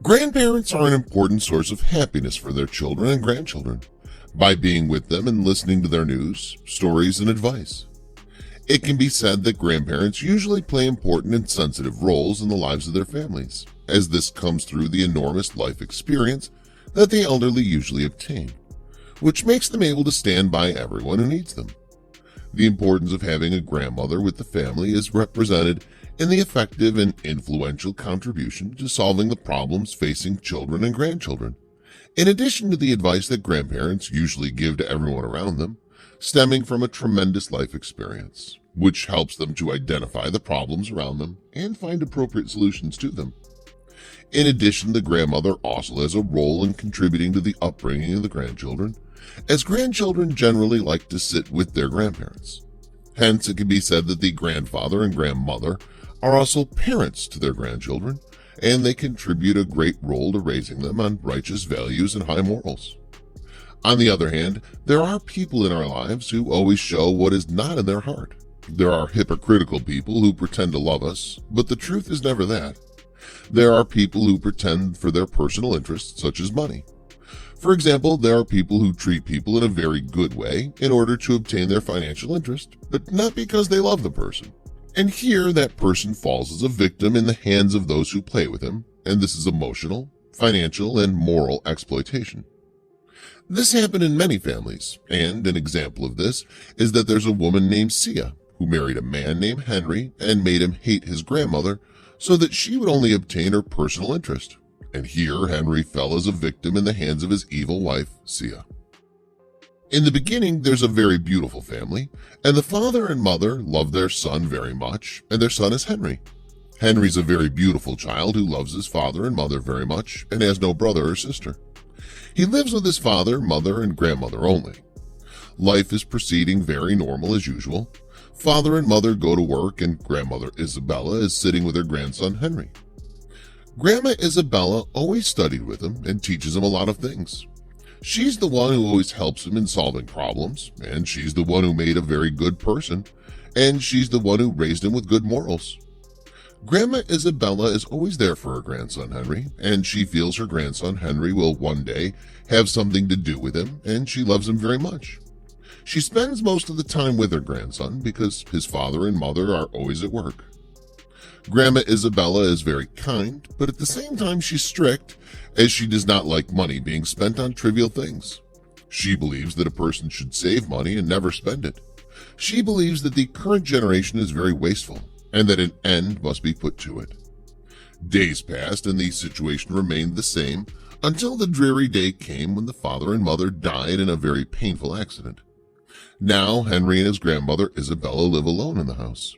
Grandparents are an important source of happiness for their children and grandchildren by being with them and listening to their news, stories, and advice. It can be said that grandparents usually play important and sensitive roles in the lives of their families, as this comes through the enormous life experience that the elderly usually obtain, which makes them able to stand by everyone who needs them. The importance of having a grandmother with the family is represented in the effective and influential contribution to solving the problems facing children and grandchildren, in addition to the advice that grandparents usually give to everyone around them, stemming from a tremendous life experience, which helps them to identify the problems around them and find appropriate solutions to them. In addition, the grandmother also has a role in contributing to the upbringing of the grandchildren, as grandchildren generally like to sit with their grandparents. Hence, it can be said that the grandfather and grandmother are also parents to their grandchildren, and they contribute a great role to raising them on righteous values and high morals. On the other hand, there are people in our lives who always show what is not in their heart. There are hypocritical people who pretend to love us, but the truth is never that. There are people who pretend for their personal interests, such as money. For example, there are people who treat people in a very good way in order to obtain their financial interest, but not because they love the person. And here, that person falls as a victim in the hands of those who play with him, and this is emotional, financial, and moral exploitation. This happened in many families, and an example of this is that there's a woman named Sia who married a man named Henry and made him hate his grandmother so that she would only obtain her personal interest. And here Henry fell as a victim in the hands of his evil wife, Sia. In the beginning, there's a very beautiful family, and the father and mother love their son very much, and their son is Henry. Henry's a very beautiful child who loves his father and mother very much and has no brother or sister. He lives with his father, mother, and grandmother only. Life is proceeding very normal as usual. Father and mother go to work, and grandmother Isabella is sitting with her grandson Henry. Grandma Isabella always studied with him and teaches him a lot of things. She's the one who always helps him in solving problems, and she's the one who made a very good person, and she's the one who raised him with good morals. Grandma Isabella is always there for her grandson Henry, and she feels her grandson Henry will one day have something to do with him, and she loves him very much. She spends most of the time with her grandson because his father and mother are always at work. Grandma Isabella is very kind, but at the same time she's strict, as she does not like money being spent on trivial things. She believes that a person should save money and never spend it. She believes that the current generation is very wasteful, and that an end must be put to it. Days passed, and the situation remained the same until the dreary day came when the father and mother died in a very painful accident. Now Henry and his grandmother Isabella live alone in the house.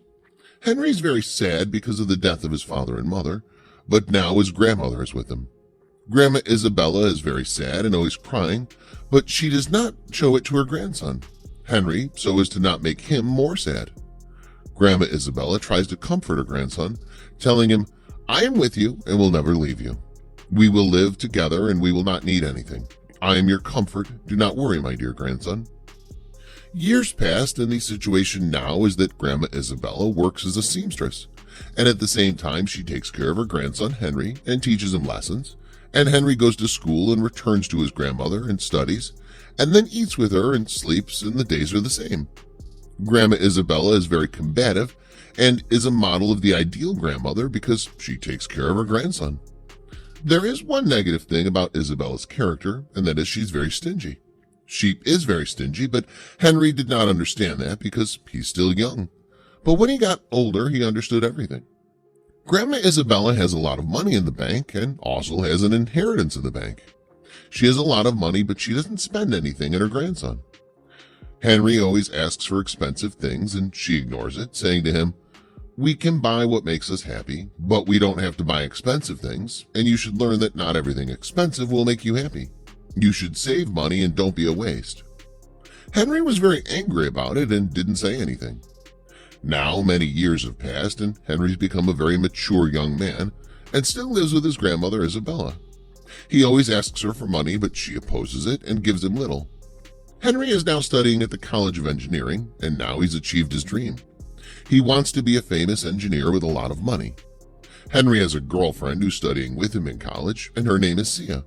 Henry is very sad because of the death of his father and mother, but now his grandmother is with him. Grandma Isabella is very sad and always crying, but she does not show it to her grandson, Henry, so as to not make him more sad. Grandma Isabella tries to comfort her grandson, telling him, "I am with you and will never leave you. We will live together and we will not need anything. I am your comfort. Do not worry, my dear grandson." Years passed, and the situation now is that Grandma Isabella works as a seamstress, and at the same time she takes care of her grandson Henry and teaches him lessons, and Henry goes to school and returns to his grandmother and studies, and then eats with her and sleeps, and the days are the same. Grandma Isabella is very combative and is a model of the ideal grandmother because she takes care of her grandson. There is one negative thing about Isabella's character, and that is she's very stingy. She is very stingy, but Henry did not understand that because he's still young. But when he got older, he understood everything. Grandma Isabella has a lot of money in the bank and also has an inheritance in the bank. She has a lot of money, but she doesn't spend anything on her grandson. Henry always asks for expensive things, and she ignores it, saying to him, "We can buy what makes us happy, but we don't have to buy expensive things, and you should learn that not everything expensive will make you happy. You should save money and don't be a waste." Henry was very angry about it and didn't say anything. Now many years have passed, and Henry's become a very mature young man and still lives with his grandmother Isabella. He always asks her for money, but she opposes it and gives him little. Henry is now studying at the College of Engineering, and now he's achieved his dream. He wants to be a famous engineer with a lot of money. Henry has a girlfriend who's studying with him in college, and her name is Sia.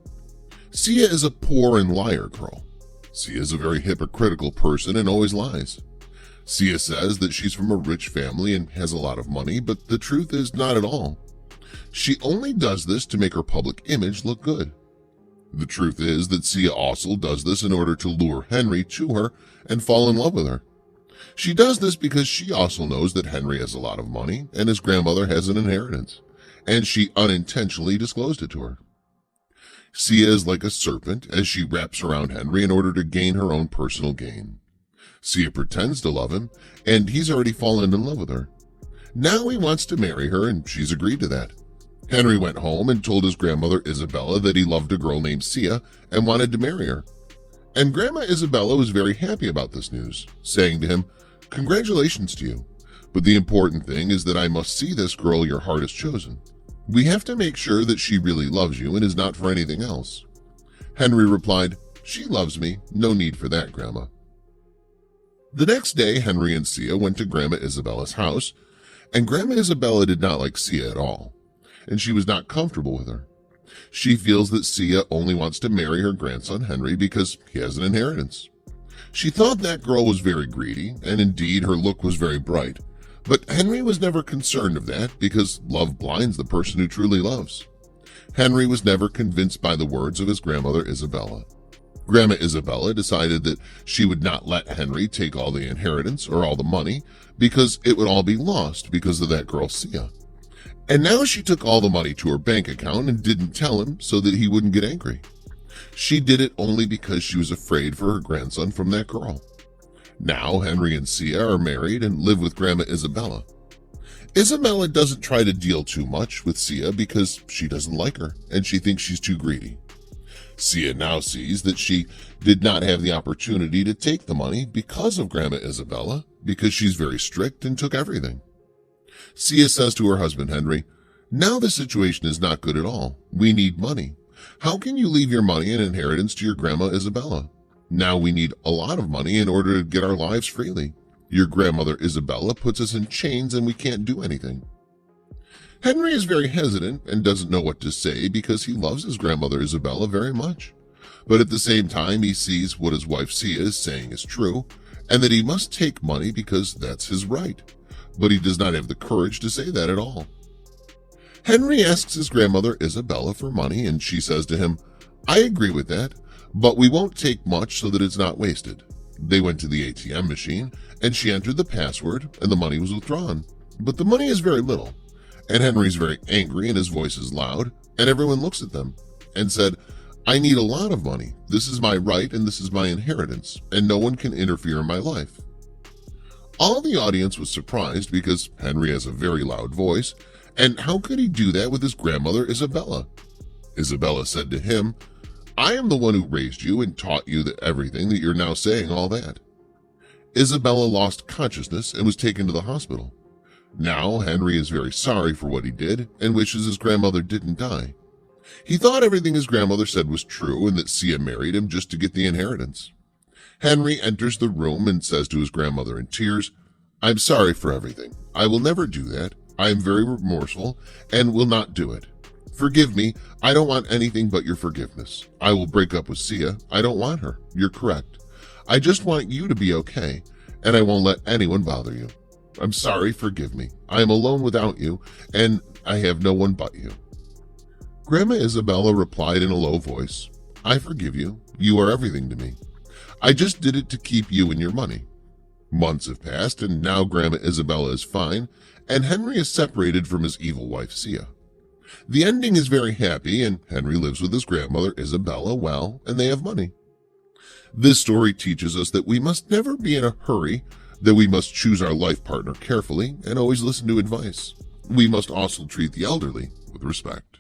Sia is a poor and liar girl. Sia is a very hypocritical person and always lies. Sia says that she's from a rich family and has a lot of money, but the truth is not at all. She only does this to make her public image look good. The truth is that Sia also does this in order to lure Henry to her and fall in love with her. She does this because she also knows that Henry has a lot of money and his grandmother has an inheritance, and she unintentionally disclosed it to her. Sia is like a serpent as she wraps around Henry in order to gain her own personal gain. Sia pretends to love him, and he's already fallen in love with her. Now he wants to marry her, and she's agreed to that. Henry went home and told his grandmother Isabella that he loved a girl named Sia and wanted to marry her. And Grandma Isabella was very happy about this news, saying to him, "Congratulations to you, but the important thing is that I must see this girl your heart has chosen. We have to make sure that she really loves you and is not for anything else." Henry replied, "She loves me, no need for that, Grandma." The next day, Henry and Sia went to Grandma Isabella's house, and Grandma Isabella did not like Sia at all, and she was not comfortable with her. She feels that Sia only wants to marry her grandson Henry because he has an inheritance. She thought that girl was very greedy, and indeed her look was very bright, but Henry was never concerned of that because love blinds the person who truly loves. Henry was never convinced by the words of his grandmother Isabella. Grandma Isabella decided that she would not let Henry take all the inheritance or all the money because it would all be lost because of that girl Sia. And now she took all the money to her bank account and didn't tell him so that he wouldn't get angry. She did it only because she was afraid for her grandson from that girl. Now Henry and Sia are married and live with Grandma Isabella. Isabella doesn't try to deal too much with Sia because she doesn't like her and she thinks she's too greedy. Sia now sees that she did not have the opportunity to take the money because of Grandma Isabella, because she's very strict and took everything. Sia says to her husband Henry, "Now the situation is not good at all. We need money. How can you leave your money and inheritance to your Grandma Isabella? Now we need a lot of money in order to get our lives freely. Your grandmother Isabella puts us in chains and we can't do anything." Henry is very hesitant and doesn't know what to say because he loves his grandmother Isabella very much. But at the same time, he sees what his wife Sia is saying is true, and that he must take money because that's his right. But he does not have the courage to say that at all. Henry asks his grandmother Isabella for money, and she says to him, "I agree with that, but we won't take much so that it's not wasted." They went to the ATM machine, and she entered the password, and the money was withdrawn. But the money is very little. And Henry's very angry and his voice is loud, and everyone looks at them and said, "I need a lot of money. This is my right and this is my inheritance, and no one can interfere in my life." All the audience was surprised because Henry has a very loud voice, and how could he do that with his grandmother Isabella? Isabella said to him, "I am the one who raised you and taught you everything that you're now saying all that." Isabella lost consciousness and was taken to the hospital. Now Henry is very sorry for what he did and wishes his grandmother didn't die. He thought everything his grandmother said was true and that Sia married him just to get the inheritance. Henry enters the room and says to his grandmother in tears, "I'm sorry for everything. I will never do that. I am very remorseful and will not do it. Forgive me. I don't want anything but your forgiveness. I will break up with Sia. I don't want her. You're correct. I just want you to be okay, and I won't let anyone bother you. I'm sorry, forgive me. I am alone without you, and I have no one but you." Grandma Isabella replied in a low voice, "I forgive you. You are everything to me. I just did it to keep you and your money." Months have passed, and now Grandma Isabella is fine, and Henry is separated from his evil wife, Sia. The ending is very happy, and Henry lives with his grandmother Isabella well, and they have money. This story teaches us that we must never be in a hurry, that we must choose our life partner carefully and always listen to advice. We must also treat the elderly with respect.